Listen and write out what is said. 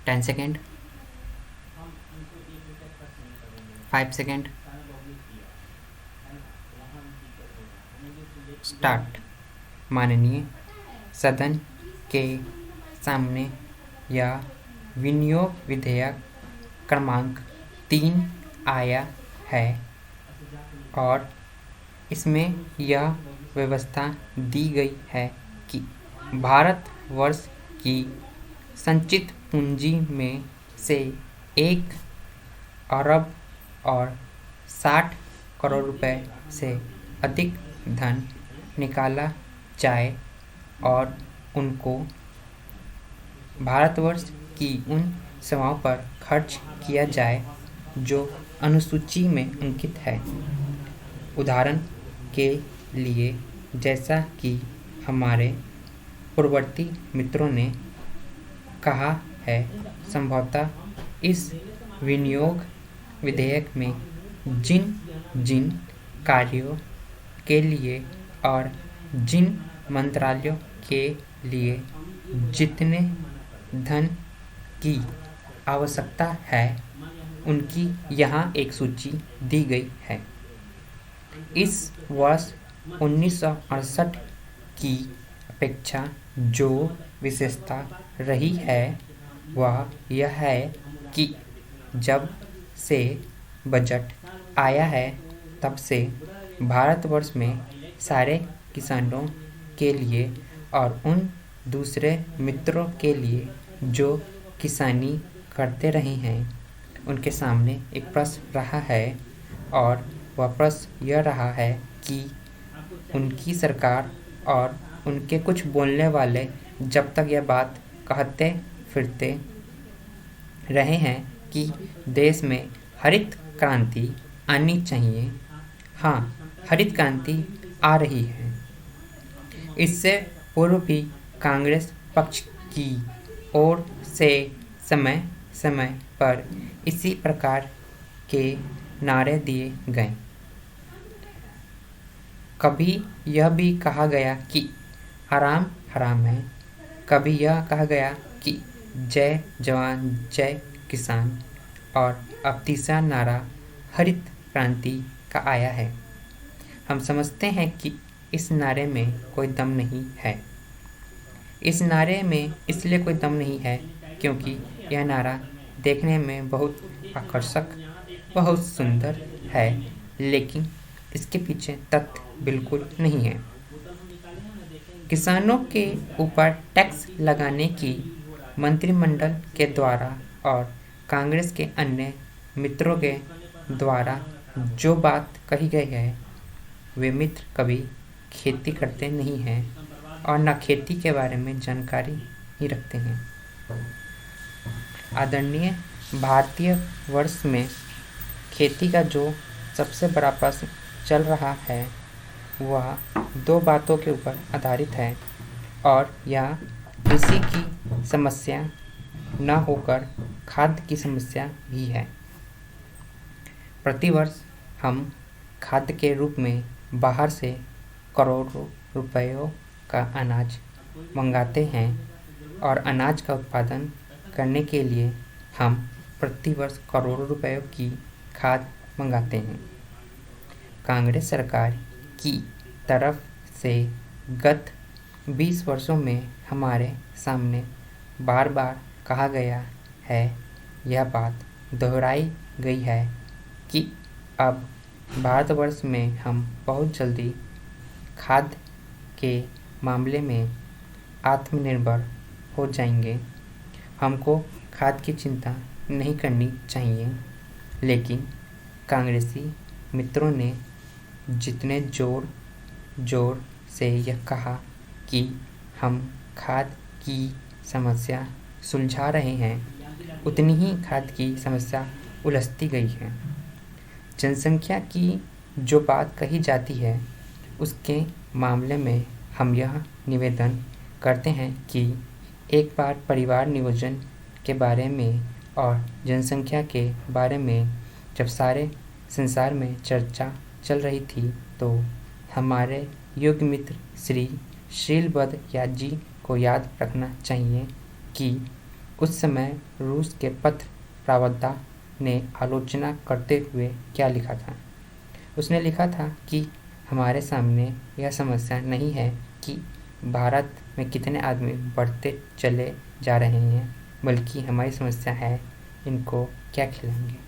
10 second, 5 second, start. माननीय सदन के सामने यह विनियोग विधेयक क्रमांक 3 आया है और इसमें यह व्यवस्था दी गई है कि भारतवर्ष की संचित पूंजी में से 1 अरब और 60 करोड़ रुपए से अधिक धन निकाला जाए और उनको भारतवर्ष की उन सेवाओं पर खर्च किया जाए जो अनुसूची में अंकित है। उदाहरण के लिए, जैसा कि हमारे पूर्ववर्ती मित्रों ने कहा है, संभवतः इस विनियोग विधेयक में जिन जिन कार्यों के लिए और जिन मंत्रालयों के लिए जितने धन की आवश्यकता है उनकी यहाँ एक सूची दी गई है। इस वर्ष 1968 की अपेक्षा जो विशेषता रही है वह यह है कि जब से बजट आया है तब से भारतवर्ष में सारे किसानों के लिए और उन दूसरे मित्रों के लिए जो किसानी करते रहे हैं उनके सामने एक प्रश्न रहा है और वह प्रश्न यह रहा है कि उनकी सरकार और उनके कुछ बोलने वाले जब तक यह बात कहते फिरते रहे हैं कि देश में हरित क्रांति आनी चाहिए। हाँ, हरित क्रांति आ रही है। इससे पूर्व भी कांग्रेस पक्ष की ओर से समय समय पर इसी प्रकार के नारे दिए गए। कभी यह भी कहा गया कि आराम हराम है, कभी यह कहा गया कि जय जवान जय किसान, और अब तीसरा नारा हरित क्रांति का आया है। हम समझते हैं कि इस नारे में कोई दम नहीं है। इस नारे में इसलिए कोई दम नहीं है क्योंकि यह नारा देखने में बहुत आकर्षक, बहुत सुंदर है, लेकिन इसके पीछे तथ्य बिल्कुल नहीं है। किसानों के ऊपर टैक्स लगाने की मंत्रिमंडल के द्वारा और कांग्रेस के अन्य मित्रों के द्वारा जो बात कही गई है, वे मित्र कभी खेती करते नहीं हैं और न खेती के बारे में जानकारी ही रखते हैं। आदरणीय भारतीय वर्ष में खेती का जो सबसे बड़ा प्रश्न चल रहा है वह 2 बातों के ऊपर आधारित है और यह कृषि की समस्या न होकर खाद्य की समस्या भी है। प्रतिवर्ष हम खाद्य के रूप में बाहर से करोड़ों रुपयों का अनाज मंगाते हैं और अनाज का उत्पादन करने के लिए हम प्रतिवर्ष करोड़ों रुपयों की खाद मंगाते हैं। कांग्रेस सरकार की तरफ से गत 20 वर्षों में हमारे सामने बार बार कहा गया है, यह बात दोहराई गई है कि अब भारतवर्ष में हम बहुत जल्दी खाद्य के मामले में आत्मनिर्भर हो जाएंगे। हमको खाद्य की चिंता नहीं करनी चाहिए। लेकिन कांग्रेसी मित्रों ने जितने जोर से यह कहा कि हम खाद्य की समस्या सुलझा रहे हैं, उतनी ही खाद्य की समस्या उलझती गई है। जनसंख्या की जो बात कही जाती है उसके मामले में हम यह निवेदन करते हैं कि एक बार परिवार नियोजन के बारे में और जनसंख्या के बारे में जब सारे संसार में चर्चा चल रही थी तो हमारे योग्य मित्र श्री शीलबद्ध यादव जी को याद रखना चाहिए कि उस समय रूस के पत्र प्रवक्ता ने आलोचना करते हुए क्या लिखा था? उसने लिखा था कि हमारे सामने यह समस्या नहीं है कि भारत में कितने आदमी बढ़ते चले जा रहे हैं, बल्कि हमारी समस्या है इनको क्या खिलाएंगे।